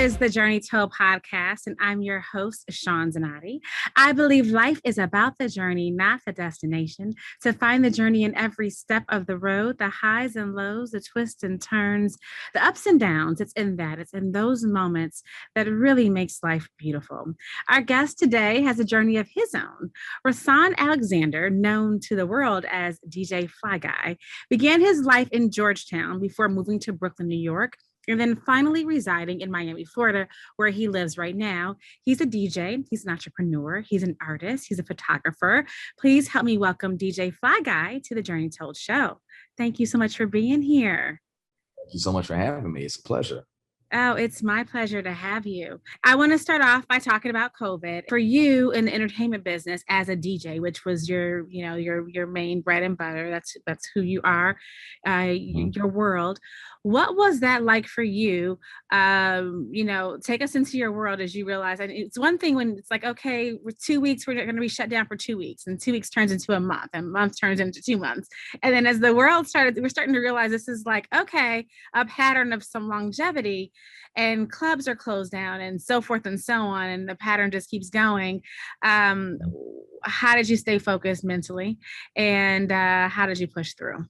is the Journey Told podcast, and I'm your host, Sean Zanatti. I believe life is about the journey, not the destination. To find the journey in every step of the road, the highs and lows, the twists and turns, the ups and downs, it's in those moments that really makes life beautiful. Our guest today has a journey of his own. Rahsaan Alexander, known to the world as DJ Fly Guy, began his life in Georgetown before moving to Brooklyn, New York, and then finally residing in Miami, Florida, where he lives right now. He's a DJ, he's an entrepreneur, he's an artist, he's a photographer. Please help me welcome DJ Fly Guy to the Journey Told show. Thank you so much for being here. Thank you so much for having me. It's a pleasure. Oh, it's my pleasure to have you. I want to start off by talking about COVID. For you in the entertainment business as a DJ, which was your main bread and butter. That's who you are, your world. What was that like for you? Take us into your world as you realize. And it's one thing when it's like, okay, we're 2 weeks, we're going to be shut down for 2 weeks, and 2 weeks turns into a month, and a month turns into 2 months. And then as the world started, we're starting to realize this is like, okay, a pattern of some longevity, and clubs are closed down and so forth and so on. And the pattern just keeps going. How did you stay focused mentally? And how did you push through?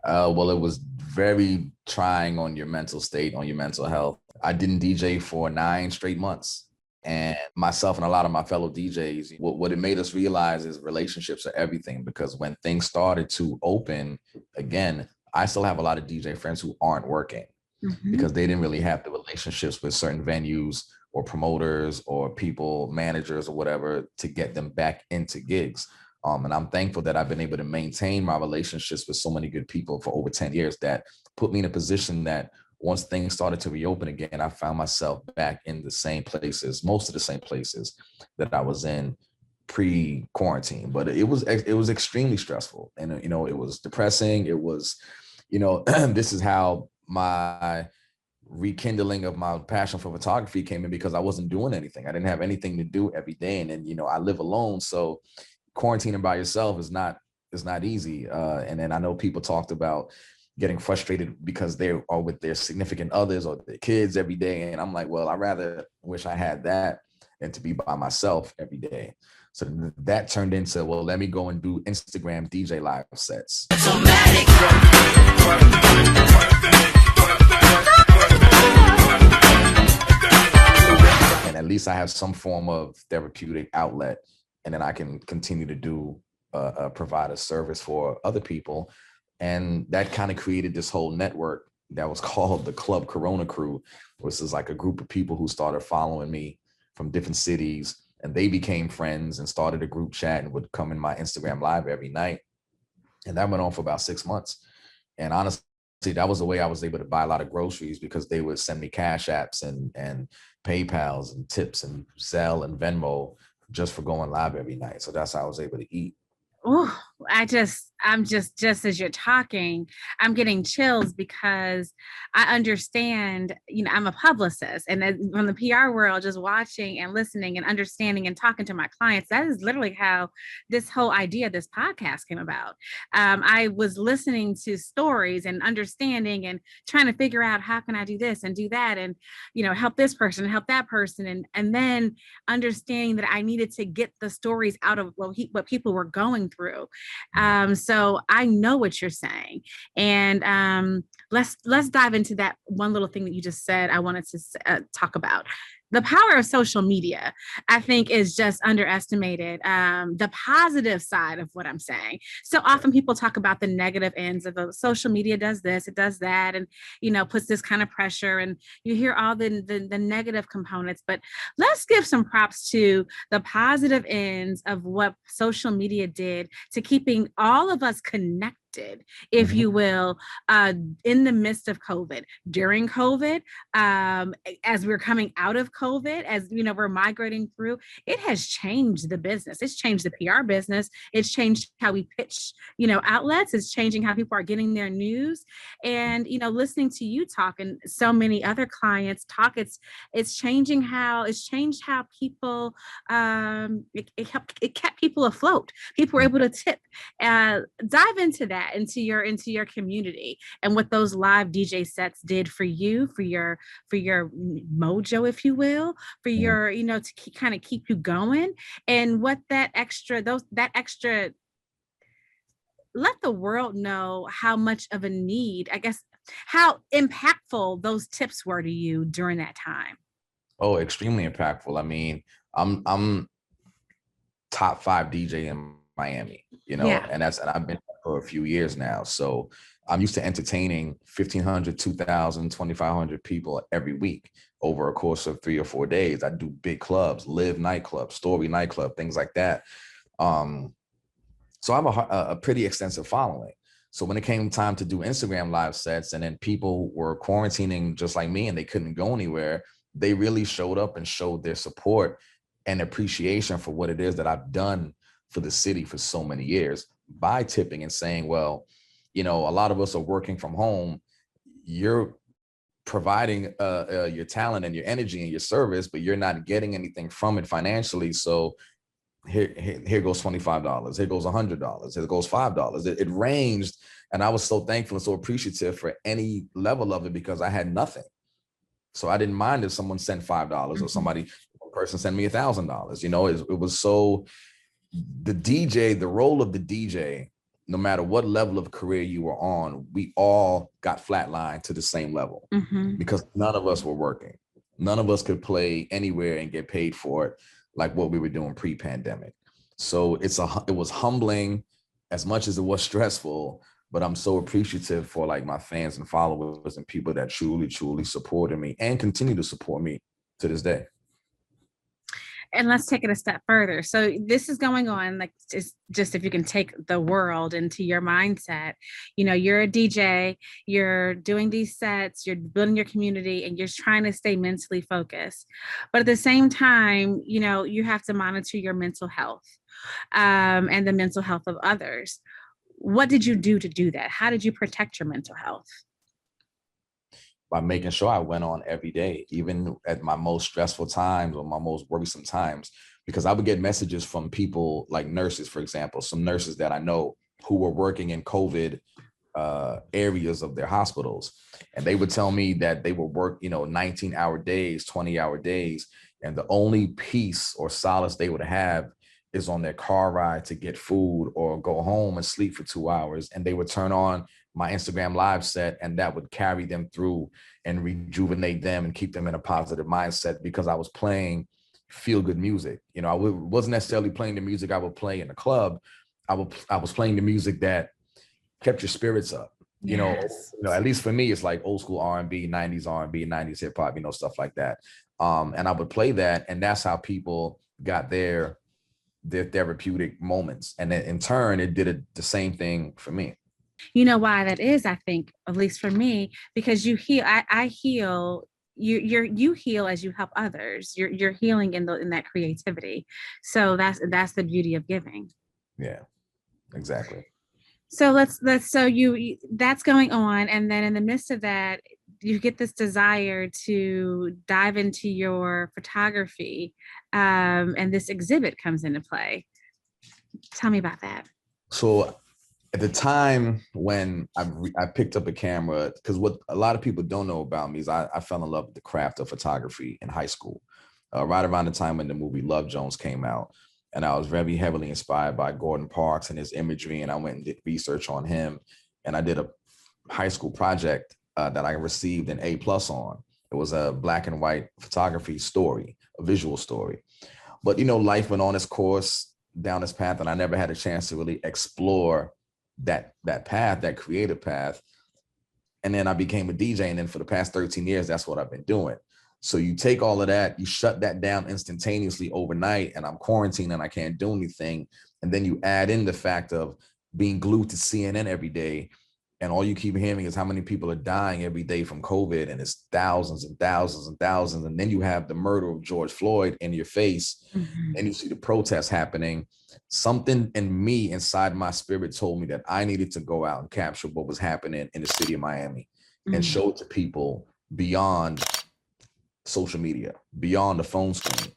Well, it was very trying on your mental state, on your mental health. I didn't DJ for 9 straight months. And myself and a lot of my fellow DJs, what it made us realize is relationships are everything, because when things started to open again, I still have a lot of DJ friends who aren't working because they didn't really have the relationships with certain venues or promoters or people, managers or whatever, to get them back into gigs. And I'm thankful that I've been able to maintain my relationships with so many good people for over 10 years that put me in a position that once things started to reopen again, I found myself back in the same places, most of the same places that I was in pre-quarantine. But it was extremely stressful, and it was depressing. It was, this is how my rekindling of my passion for photography came in, because I wasn't doing anything. I didn't have anything to do every day, and then I live alone, so quarantining by yourself is not easy. And then I know people talked about getting frustrated because they are with their significant others or their kids every day. And I'm like, well, I rather wish I had that than to be by myself every day. So that turned into, well, let me go and do Instagram DJ live sets. And at least I have some form of therapeutic outlet, and then I can continue to do provide a service for other people. And that kind of created this whole network that was called the Club Corona Crew, which is like a group of people who started following me from different cities, and they became friends and started a group chat and would come in my Instagram live every night. And that went on for about 6 months. And honestly, that was the way I was able to buy a lot of groceries, because they would send me Cash Apps and PayPals and tips and Zelle and Venmo just for going live every night. So that's how I was able to eat. Oh, I'm just as you're talking, I'm getting chills, because I understand, I'm a publicist, and from the PR world, just watching and listening and understanding and talking to my clients, that is literally how this whole idea of this podcast came about. I was listening to stories and understanding and trying to figure out, how can I do this and do that, and, help this person, help that person. And then understanding that I needed to get the stories out of what people were going through. So I know what you're saying, and let's dive into that one little thing that you just said. I wanted to talk about the power of social media. I think is just underestimated. The positive side of what I'm saying. So often people talk about the negative ends of social media. Does this, it does that, and puts this kind of pressure, and you hear all the negative components. But let's give some props to the positive ends of what social media did to keeping all of us connected, if you will, in the midst of COVID, during COVID, as we're coming out of COVID, as we're migrating through. It has changed the business. It's changed the PR business. It's changed how we pitch, outlets. It's changing how people are getting their news. And listening to you talk and so many other clients talk, it's changed how people. It kept people afloat. People were able to tip. Dive into that. that into your community, and what those live DJ sets did for you, for your mojo, if you will, for Mhm. your, to kind of keep you going, and what that extra, let the world know how much of a need, I guess, how impactful those tips were to you during that time. Oh, extremely impactful. I mean, I'm top 5 DJ in Miami, Yeah. and I've been for a few years now. So I'm used to entertaining 1,500, 2,000, 2,500 people every week over a course of 3 or 4 days. I do big clubs, Live nightclub, Story nightclub, things like that. Um, so I have a pretty extensive following. So when it came time to do Instagram live sets, and then people were quarantining just like me and they couldn't go anywhere, they really showed up and showed their support and appreciation for what it is that I've done for the city for so many years by tipping and saying, well, a lot of us are working from home. You're providing your talent and your energy and your service, but you're not getting anything from it financially. So here goes $25. Here goes $100. Here goes $5. It ranged. And I was so thankful and so appreciative for any level of it, because I had nothing. So I didn't mind if someone sent $5 or a person sent me $1,000. It was so, the role of the DJ, no matter what level of career you were on, we all got flatlined to the same level because none of us were working. None of us could play anywhere and get paid for it like what we were doing pre-pandemic. So it was humbling as much as it was stressful, but I'm so appreciative for like my fans and followers and people that truly, truly supported me and continue to support me to this day. And let's take it a step further. So this is going on, like, just if you can take the world into your mindset, you're a DJ, you're doing these sets, you're building your community, and you're trying to stay mentally focused. But at the same time, you have to monitor your mental health, and the mental health of others. What did you do to do that? How did you protect your mental health? By making sure I went on every day, even at my most stressful times or my most worrisome times, because I would get messages from people like nurses, for example, some nurses that I know who were working in COVID areas of their hospitals. And they would tell me that they would work, 19-hour days, 20-hour days. And the only peace or solace they would have is on their car ride to get food or go home and sleep for 2 hours. And they would turn on my Instagram live set, and that would carry them through and rejuvenate them and keep them in a positive mindset, because I was playing feel good music. I wasn't necessarily playing the music I would play in the club. I was playing the music that kept your spirits up. Yes. At least for me, it's like old school R&B, 90s R&B, 90s hip hop, stuff like that. And I would play that, and that's how people got their therapeutic moments. And then in turn, it did the same thing for me. You know why that is, I think, at least for me, because you heal, I heal, you heal as you help others. You're healing in that creativity. So that's the beauty of giving. Yeah, exactly. So so that's going on, and then in the midst of that, you get this desire to dive into your photography, and this exhibit comes into play. Tell me about that. So at the time when I picked up a camera, because what a lot of people don't know about me is I fell in love with the craft of photography in high school, right around the time when the movie Love Jones came out. And I was very heavily inspired by Gordon Parks and his imagery. And I went and did research on him. And I did a high school project that I received an A+ on. It was a black and white photography story, a visual story. But, life went on its course down this path, and I never had a chance to really explore that path, that creative path. And then I became a DJ. And then for the past 13 years, that's what I've been doing. So you take all of that, you shut that down instantaneously overnight, and I'm quarantined and I can't do anything. And then you add in the fact of being glued to CNN every day, and all you keep hearing is how many people are dying every day from COVID, and it's thousands and thousands and thousands. And then you have the murder of George Floyd in your face, and you see the protests happening. Something in me, inside my spirit, told me that I needed to go out and capture what was happening in the city of Miami and show it to people beyond social media, beyond the phone screen.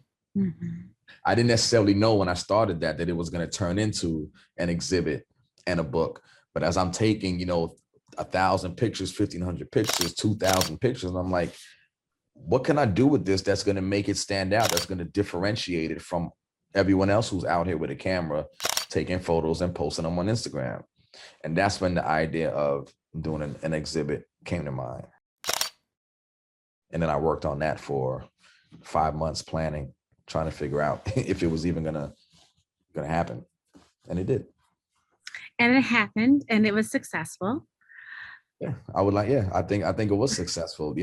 I didn't necessarily know when I started that it was going to turn into an exhibit and a book, But as I'm taking, 1,000 pictures, 1,500 pictures, 2,000 pictures, I'm like, what can I do with this that's going to make it stand out? That's going to differentiate it from everyone else who's out here with a camera taking photos and posting them on Instagram. And that's when the idea of doing an exhibit came to mind. And then I worked on that for 5 months, planning, trying to figure out if it was even gonna happen. And it did. And it happened, and it was successful. Yeah, I think it was successful.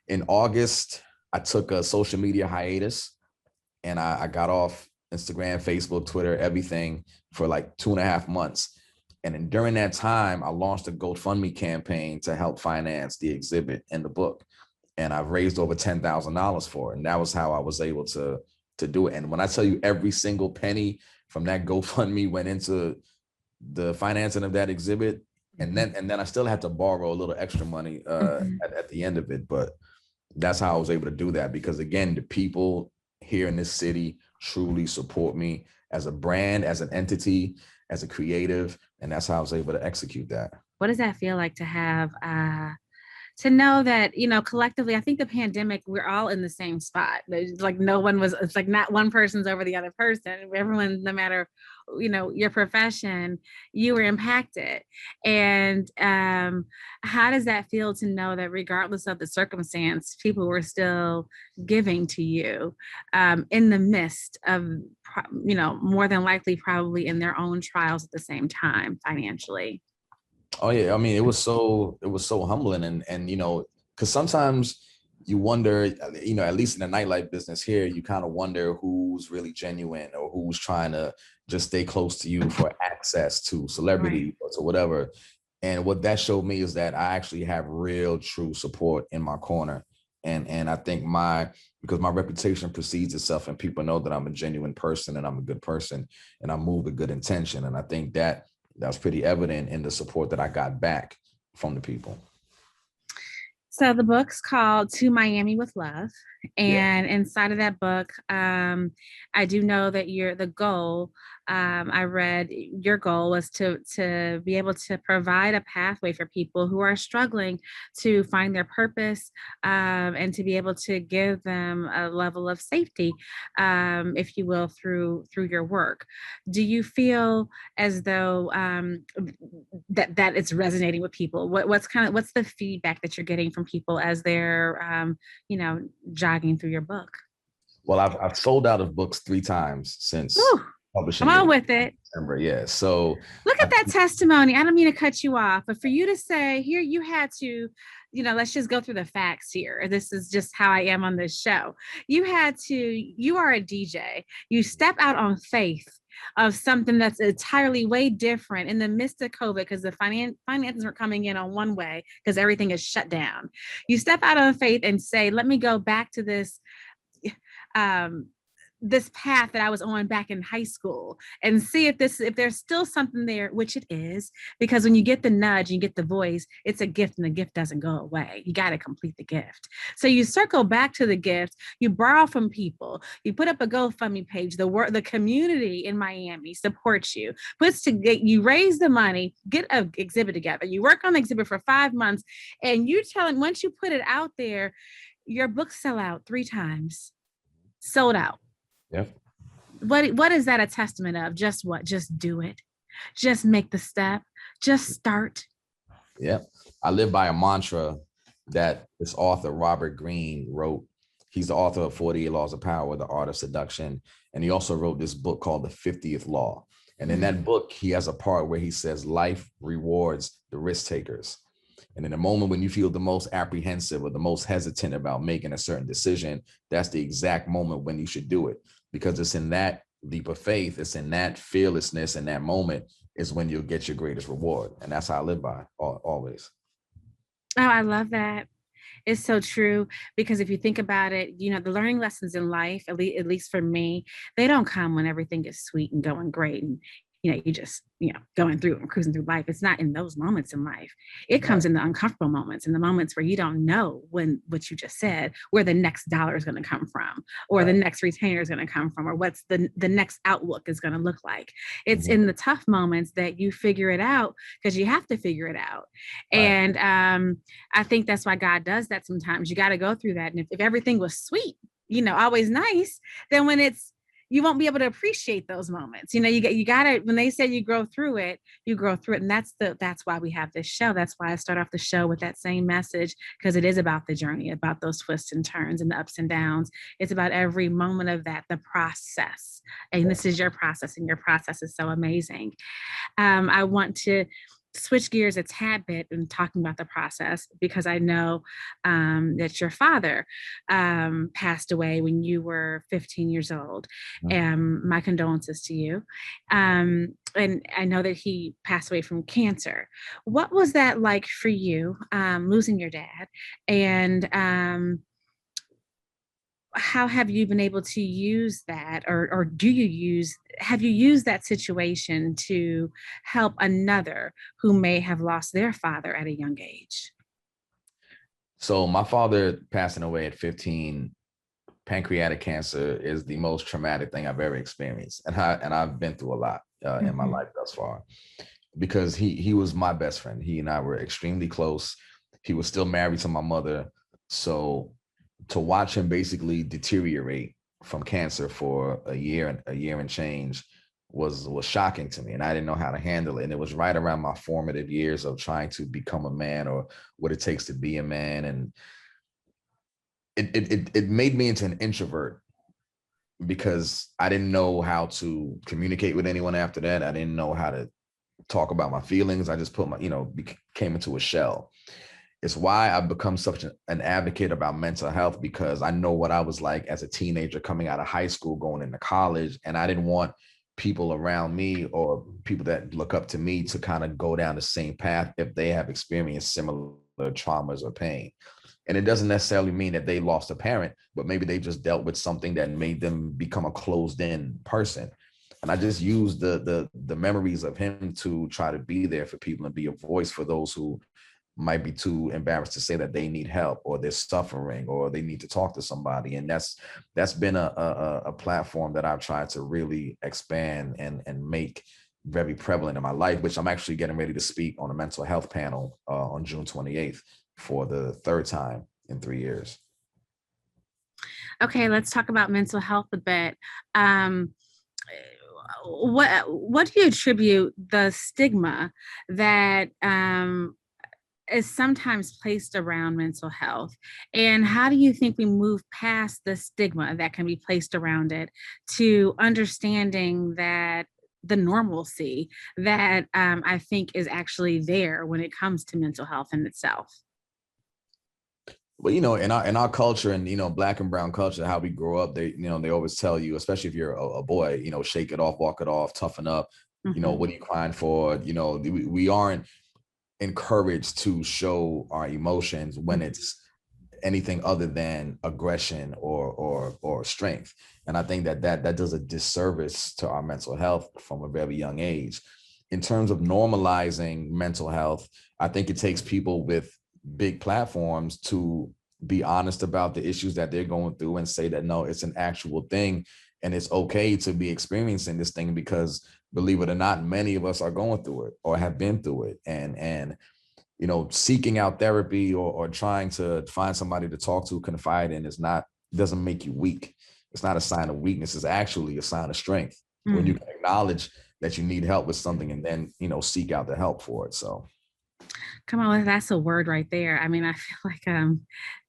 In August, I took a social media hiatus, and I got off Instagram, Facebook, Twitter, everything for like 2.5 months. And then during that time, I launched a GoFundMe campaign to help finance the exhibit and the book. And I've raised over $10,000 for it. And that was how I was able to do it. And when I tell you every single penny from that GoFundMe went into the financing of that exhibit, and then I still had to borrow a little extra money at the end of it. But that's how I was able to do that, because again, the people here in this city truly support me as a brand, as an entity, as a creative, and that's how I was able to execute that. What does that feel like to have to know that, collectively, I think the pandemic, we're all in the same spot. It's like it's like not one person's over the other person. Everyone, no matter, your profession, you were impacted. And how does that feel to know that regardless of the circumstance, people were still giving to you in the midst of, more than likely probably in their own trials at the same time financially? Oh yeah, I mean, it was so humbling, and because sometimes you wonder, at least in the nightlife business here, you kind of wonder who's really genuine or who's trying to just stay close to you for access to celebrity or to whatever. And what that showed me is that I actually have real, true support in my corner, and I think because my reputation precedes itself, and people know that I'm a genuine person and I'm a good person and I move with good intention, and I think that was pretty evident in the support that I got back from the people. So the book's called To Miami with Love. And inside of that book, I do know that the goal, I read your goal was to be able to provide a pathway for people who are struggling to find their purpose, and to be able to give them a level of safety, if you will, through your work. Do you feel as though that it's resonating with people? What's the feedback that you're getting from people as they're jogging through your book? Well, I've sold out of books 3 times since publishing. I'm on with it. December, yeah. So look at that testimony. I don't mean to cut you off, but for you to say here, you had to, let's just go through the facts here. This is just how I am on this show. You are a DJ. You step out on faith of something that's entirely way different in the midst of COVID, because the finances are coming in on one way because everything is shut down. You step out on faith and say, let me go back to this this path that I was on back in high school and see if there's still something there, which it is, because when you get the nudge, you get the voice, it's a gift, and the gift doesn't go away. You got to complete the gift. So you circle back to the gift, you borrow from people, you put up a GoFundMe page, the community in Miami supports you, you raise the money, get an exhibit together, you work on the exhibit for 5 months, and you tell them once you put it out there, your books sell out 3 times, sold out. Yep. What is that a testament of? Just do it. Just make the step. Just start. Yeah. I live by a mantra that this author, Robert Greene, wrote. He's the author of 48 Laws of Power, The Art of Seduction. And he also wrote this book called The 50th Law. And in that book, he has a part where he says, life rewards the risk takers. And in a moment when you feel the most apprehensive or the most hesitant about making a certain decision, that's the exact moment when you should do it. Because it's in that leap of faith, it's in that fearlessness, in that moment is when you'll get your greatest reward. And that's how I live by always. Oh, I love that. It's so true, because if you think about it, the learning lessons in life, at least for me, they don't come when everything is sweet and going great. And you just, going through and cruising through life. It's not in those moments in life. It Right. comes in the uncomfortable moments, in the moments where you don't know when, what you just said, where the next dollar is going to come from, or the Right. next retainer is going to come from, or what's the next outlook is going to look like. It's Mhm. in the tough moments that you figure it out, because you have to figure it out. Right. And I think that's why God does that sometimes. You got to go through that. And if everything was sweet, always nice, then when it's, you won't be able to appreciate those moments. You got to, when they say you grow through it, you grow through it. And that's why we have this show. That's why I start off the show with that same message, because it is about the journey, about those twists and turns and the ups and downs. It's about every moment of that, the process. And this is your process, and your process is so amazing. I want to switch gears a tad bit in talking about the process, because I know that your father passed away when you were 15 years old. My condolences to you. And I know that he passed away from cancer. What was that like for you, losing your dad? And how have you been able to use that, or have you used that situation to help another who may have lost their father at a young age? So my father passing away at 15, pancreatic cancer, is the most traumatic thing I've ever experienced. And I've been through a lot in my life thus far, because he was my best friend. He and I were extremely close. He was still married to my mother. So to watch him basically deteriorate from cancer for a year and change was shocking to me, and I didn't know how to handle it. And it was right around my formative years of trying to become a man, or what it takes to be a man. And it made me into an introvert, because I didn't know how to communicate with anyone after that. I didn't know how to talk about my feelings. I just put my, came into a shell. It's why I've become such an advocate about mental health, because I know what I was like as a teenager coming out of high school, going into college, and I didn't want people around me or people that look up to me to kind of go down the same path if they have experienced similar traumas or pain. And it doesn't necessarily mean that they lost a parent, but maybe they just dealt with something that made them become a closed in person. And I just used the memories of him to try to be there for people and be a voice for those who might be too embarrassed to say that they need help, or they're suffering, or they need to talk to somebody. And that's been a platform that I've tried to really expand and make very prevalent in my life, which I'm actually getting ready to speak on a mental health panel on June 28th for the third time in 3 years. Okay, let's talk about mental health a bit. Um, what do you attribute the stigma that is sometimes placed around mental health, and how do you think we move past the stigma that can be placed around it to understanding that the normalcy that I think is actually there when it comes to mental health in itself? But in our culture, and Black and brown culture, how we grow up, they always tell you, especially if you're a boy, shake it off, walk it off, toughen up. Mhm. What are you crying for? We aren't encouraged to show our emotions when it's anything other than aggression or strength. And I think that does a disservice to our mental health from a very young age. In terms of normalizing mental health, I think it takes people with big platforms to be honest about the issues that they're going through and say that no, it's an actual thing, and it's okay to be experiencing this thing, because believe it or not, many of us are going through it or have been through it. And seeking out therapy or trying to find somebody to talk to, confide in, doesn't make you weak. It's not a sign of weakness. It's actually a sign of strength when you Mm. can acknowledge that you need help with something, and then, seek out the help for it. So. Come on, that's a word right there. I mean, I feel like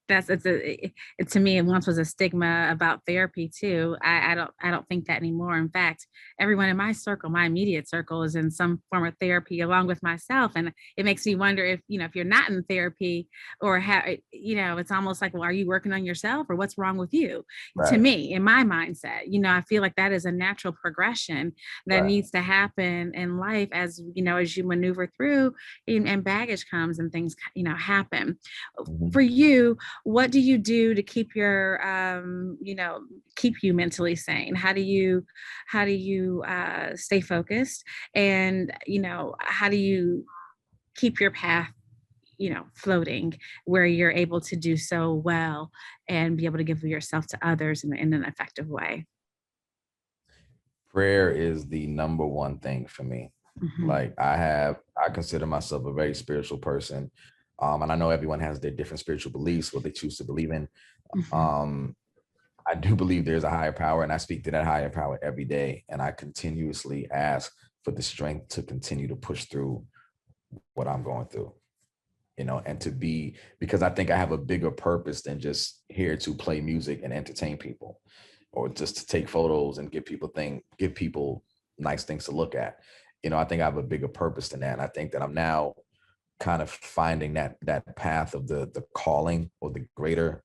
that's it, to me, it once was a stigma about therapy too. I don't think that anymore. In fact, everyone in my circle, my immediate circle, is in some form of therapy along with myself. And it makes me wonder if, if you're not in therapy, or it's almost like, well, are you working on yourself, or what's wrong with you? To Right. me, in my mindset, I feel like that is a natural progression that Right. needs to happen in life, as you maneuver through, and baggage comes and things, happen. Mhm. For you, what do you do to keep your, keep you mentally sane? How do you stay focused? And, how do you keep your path, floating where you're able to do so well and be able to give yourself to others in an effective way? Prayer is the number one thing for me. Mhm, Like I consider myself a very spiritual person. And I know everyone has their different spiritual beliefs, what they choose to believe in. mhm. Um, I do believe there's a higher power, and I speak to that higher power every day. And I continuously ask for the strength to continue to push through what I'm going through, and to be, because I think I have a bigger purpose than just here to play music and entertain people, or just to take photos and give people nice things to look at. I think I have a bigger purpose than that. And I think that I'm now kind of finding that path of the calling, or the greater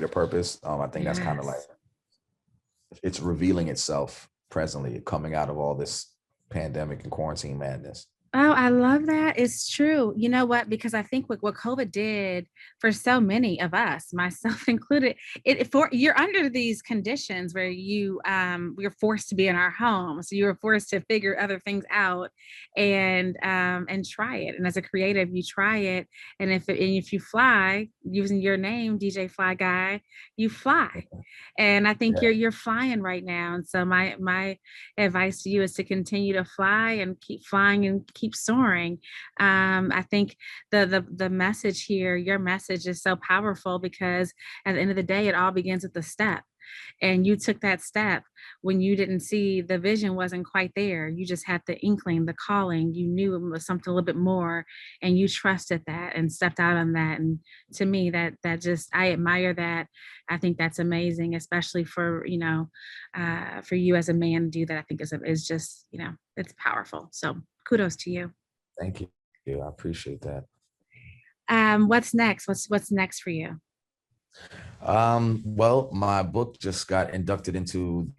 purpose. I think that's kind of like Yes. it's revealing itself presently, coming out of all this pandemic and quarantine madness. Oh, I love that. It's true. You know what? Because I think what COVID did for so many of us, myself included, for you're under these conditions where we're forced to be in our home. So you were forced to figure other things out and try it. And as a creative, you try it. And if you fly using your name, DJ Fly Guy, you fly. And I think Yeah. you're flying right now. And so my advice to you is to continue to fly and keep flying and keep soaring. I think the message here, your message is so powerful because at the end of the day, it all begins with the step. And you took that step when you didn't see the vision wasn't quite there. You just had the inkling, the calling. You knew it was something a little bit more, and you trusted that and stepped out on that. And to me, that just I admire that. I think that's amazing, especially for you as a man to do that. I think is just it's powerful. So kudos to you. Thank you. I appreciate that. What's next? What's next for you? Well, my book just got inducted into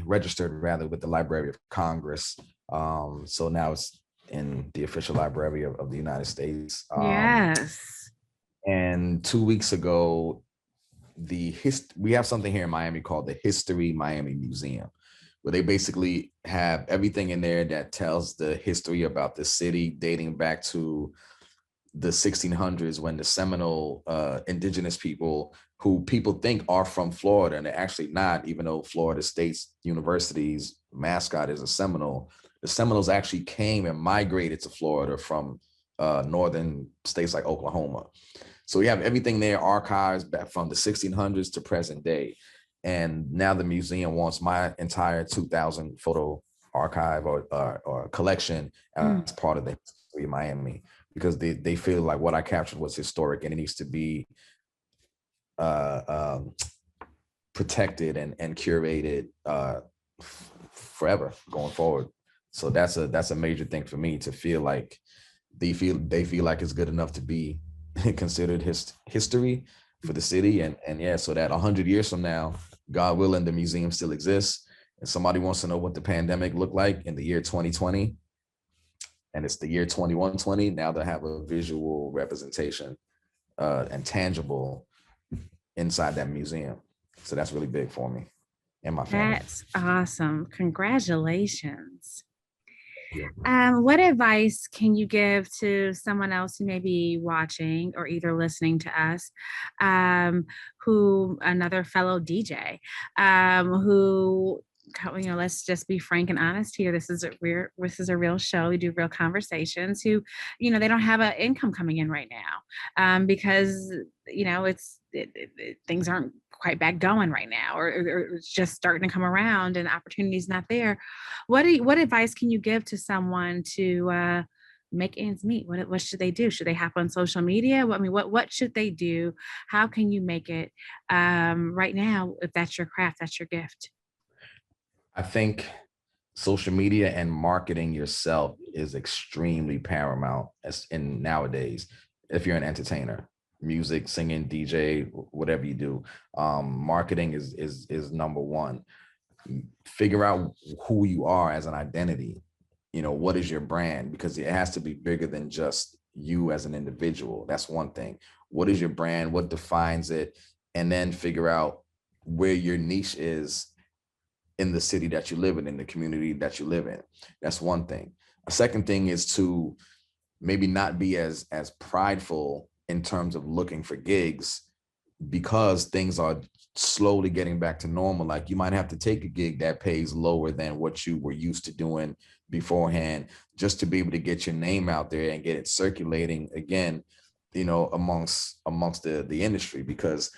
registered rather with the Library of Congress. So now it's in the official library of the United States. Yes. And 2 weeks ago, we have something here in Miami called the History Miami Museum, where they basically have everything in there that tells the history about the city dating back to the 1600s, when the Seminole indigenous people, who people think are from Florida, and they're actually not, even though Florida State's University's mascot is a Seminole. The Seminoles actually came and migrated to Florida from northern states like Oklahoma. So we have everything there, archives back from the 1600s to present day. And now the museum wants my entire 2,000 photo archive or collection Mm. as part of the history of Miami, because they feel like what I captured was historic and it needs to be uh, um, protected and curated forever going forward. So that's a major thing for me, to feel like they feel like it's good enough to be considered history for the city. And yeah, so that 100 years from now, God willing, the museum still exists, and somebody wants to know what the pandemic looked like in the year 2020, and it's the year 2120, now they have a visual representation and tangible inside that museum. So that's really big for me and my family. That's awesome. Congratulations. Yeah. What advice can you give to someone else who may be watching or either listening to us, who another fellow DJ, who let's just be frank and honest here. This is a real show. We do real conversations. Who, they don't have an income coming in right now, because things aren't quite back going right now, or it's just starting to come around and opportunities not there. What advice can you give to someone to make ends meet? What should they do? Should they hop on social media? What should they do? How can you make it right now? If that's your craft, that's your gift. I think social media and marketing yourself is extremely paramount as in nowadays. If you're an entertainer, music, singing, DJ, whatever you do, marketing is number one. Figure out who you are as an identity. What is your brand? Because it has to be bigger than just you as an individual. That's one thing. What is your brand? What defines it? And then figure out where your niche is in the city that you live in the community that you live in. That's one thing. A second thing is to maybe not be as prideful in terms of looking for gigs, because things are slowly getting back to normal. Like, you might have to take a gig that pays lower than what you were used to doing beforehand, just to be able to get your name out there and get it circulating again, you know, amongst the industry, because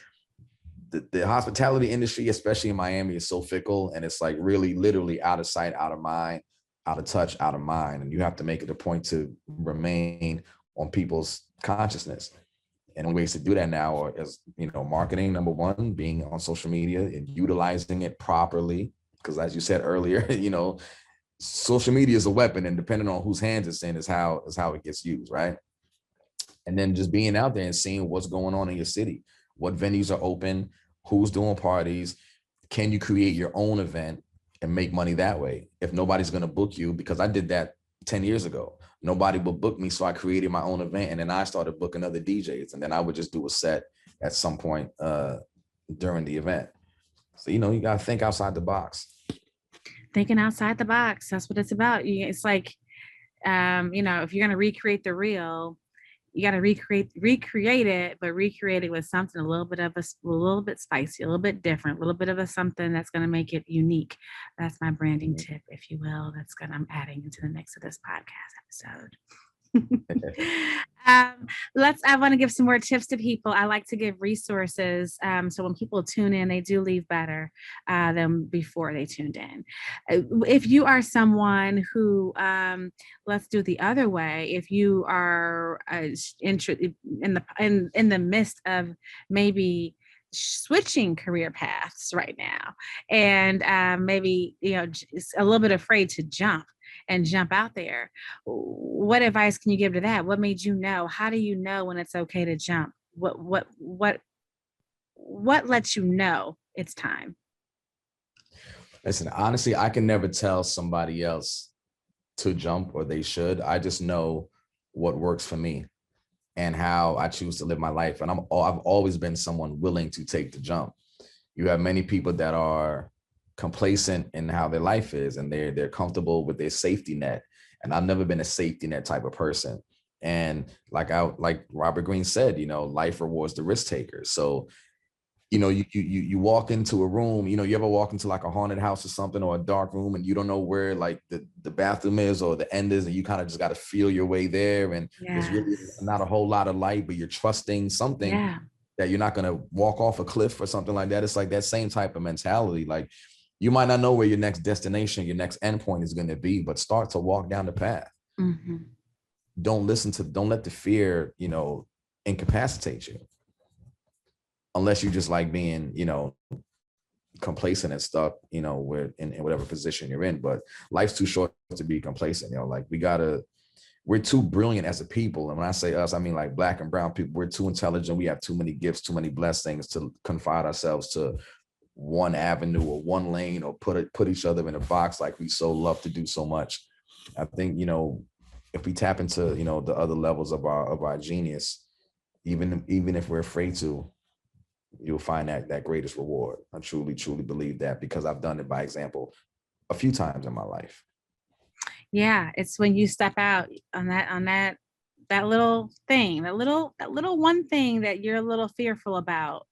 the hospitality industry, especially in Miami, is so fickle, and it's like really literally out of sight, out of mind, out of touch, out of mind. And you have to make it a point to remain on people's consciousness. And ways to do that now are, as you know, marketing, number one, being on social media and utilizing it properly. Because as you said earlier, you know, social media is a weapon, and depending on whose hands it's in is how it gets used, right? And then just being out there and seeing what's going on in your city, what venues are open, who's doing parties. Can you create your own event and make money that way? If nobody's going to book you, because I did that 10 years ago. Nobody would book me, so I created my own event, and then I started booking other DJs, and then I would just do a set at some point during the event. So, you know, you got to think outside the box. Thinking outside the box, that's what it's about. It's like, you know, if you're going to recreate the real, you got to recreate it, but recreate it with something a little bit spicy, a little bit different, a little bit of something that's going to make it unique. That's my branding tip, if you will. I'm adding into the mix of this podcast episode. I want to give some more tips to people. I like to give resources. So when people tune in, they do leave better than before they tuned in. If you are someone who, let's do it the other way. If you are in the midst of maybe switching career paths right now, and maybe, you know, a little bit afraid to jump out there, what advice can you give to that? What made you know? How do you know when it's okay to jump? What lets you know it's time? Listen, honestly, I can never tell somebody else to jump, or they should. I just know what works for me and how I choose to live my life. And I've always been someone willing to take the jump. You have many people that are complacent in how their life is, and they're comfortable with their safety net. And I've never been a safety net type of person. And like Robert Greene said, you know, life rewards the risk takers. So, you know, you walk into a room, you know, you ever walk into like a haunted house or something, or a dark room, and you don't know where like the bathroom is or the end is, and you kind of just got to feel your way there. And There's really not a whole lot of light, but you're trusting something that you're not going to walk off a cliff or something like that. It's like that same type of mentality. Like, you might not know where your next destination, your next endpoint is going to be, but start to walk down the path. Mm-hmm. Don't let the fear, you know, incapacitate you. Unless you just like being, you know, complacent and stuck, you know, where in whatever position you're in. But life's too short to be complacent. You know, like we're too brilliant as a people. And when I say us, I mean like Black and brown people. We're too intelligent. We have too many gifts, too many blessings to confine ourselves to one avenue or one lane, or put each other in a box like we so love to do so much. I think, you know, if we tap into, you know, the other levels of our genius, even if we're afraid to, you'll find that greatest reward. I truly believe that, because I've done it by example a few times in my life. Yeah, it's when you step out on that little thing, that little one thing that you're a little fearful about.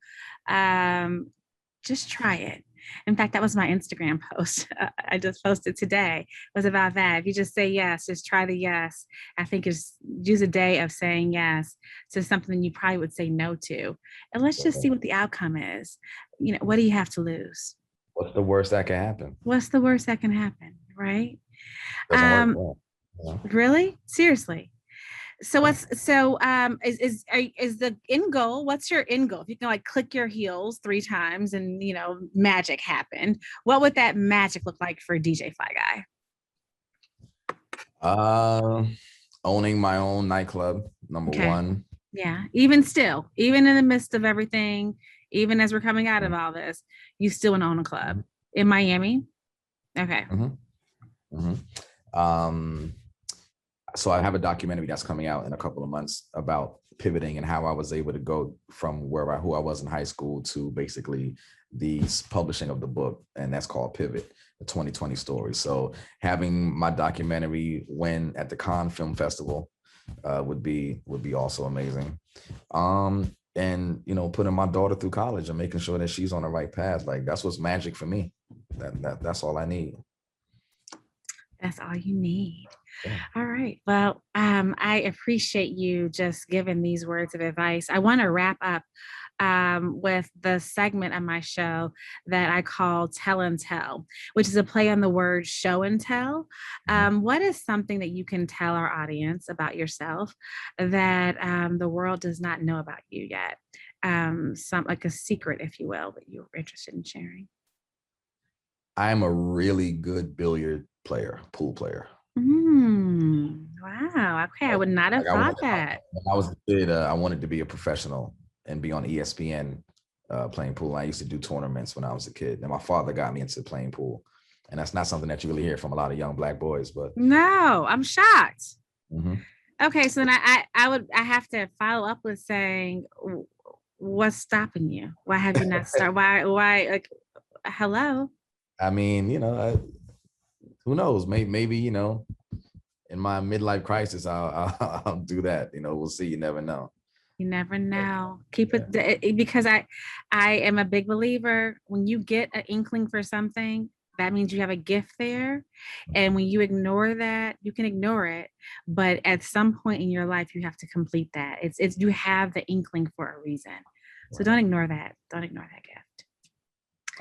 Just try it. In fact, that was my Instagram post. I just posted today. It was about that. If you just say yes, just try the yes. I think it's use a day of saying yes to something you probably would say no to. And let's just see what the outcome is. You know, what do you have to lose? What's the worst that can happen? What's the worst that can happen, right? Doesn't work well. Really? Seriously. So is the end goal? What's your end goal? If you can like click your heels 3 times and, you know, magic happened, what would that magic look like for DJ Fly Guy? Owning my own nightclub, number one. Yeah. Even in the midst of everything, even as we're coming out of all this, you still want to own a club in Miami. Okay. So I have a documentary that's coming out in a couple of months about pivoting and how I was able to go from who I was in high school to basically the publishing of the book, and that's called Pivot, the 2020 story. So having my documentary win at the Cannes Film Festival would be also amazing. And putting my daughter through college and making sure that she's on the right path, like that's what's magic for me. That's all I need. That's all you need. Yeah. All right. Well, I appreciate you just giving these words of advice. I want to wrap up with the segment of my show that I call Tell and Tell, which is a play on the word show and tell. What is something that you can tell our audience about yourself that the world does not know about you yet? Some like a secret, if you will, that you're interested in sharing. I'm a really good billiard player, pool player. Wow. Okay. I would not have thought that. When I was a kid, I wanted to be a professional and be on ESPN playing pool. I used to do tournaments when I was a kid. And my father got me into playing pool. And that's not something that you really hear from a lot of young Black boys. But no, I'm shocked. Mm-hmm. Okay. So then I have to follow up with saying, what's stopping you? Why have you not started? Why like, hello? I mean, who knows? Maybe in my midlife crisis, I'll do that. We'll see. You never know. You never know. Keep it, because I am a big believer. When you get an inkling for something, that means you have a gift there. And when you ignore that, you can ignore it. But at some point in your life, you have to complete that. It's you have the inkling for a reason. So don't ignore that. Don't ignore that gift.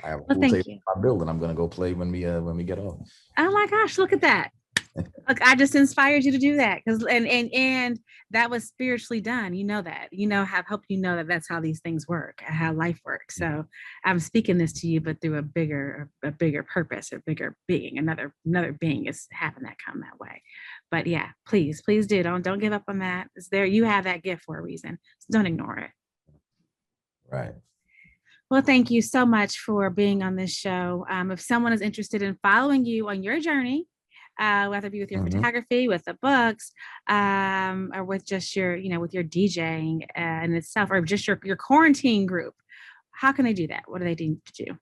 I have a pool table in my building. I'm gonna go play when we get off. Oh my gosh, look at that. Look, I just inspired you to do that because and that was spiritually done. You know that. Have helped you know that that's how these things work, how life works. So I'm speaking this to you, but through a bigger purpose, a bigger being, another being is having that come that way. But yeah, please do. Don't give up on that. It's there. You have that gift for a reason. So don't ignore it. Right. Well, thank you so much for being on this show. If someone is interested in following you on your journey, whether it be with your photography, with the books, or with just your, with your DJing in itself, or just your quarantine group, how can they do that? What do they need to do?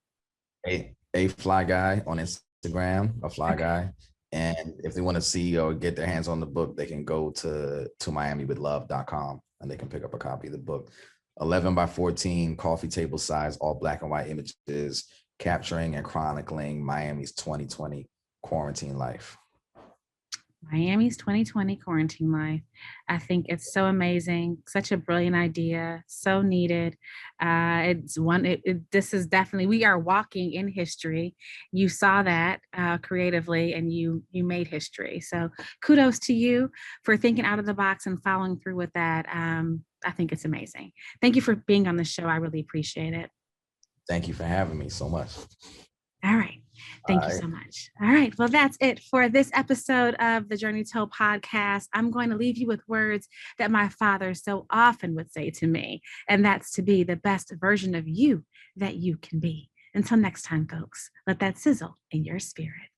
A Fly Guy on Instagram, a Fly Guy. And if they want to see or get their hands on the book, they can go to miamivithlove.com and they can pick up a copy of the book. 11 by 14 coffee table size, all black and white images capturing and chronicling Miami's 2020 quarantine life. Miami's 2020 quarantine life. I think it's so amazing, such a brilliant idea, so needed. This is definitely, we are walking in history. You saw that creatively and you made history. So kudos to you for thinking out of the box and following through with that. I think it's amazing. Thank you for being on the show. I really appreciate it. Thank you for having me so much. All right. Thank you so much. All right. Well, that's it for this episode of the Journey Told podcast. I'm going to leave you with words that my father so often would say to me, and that's to be the best version of you that you can be. Until next time, folks, let that sizzle in your spirit.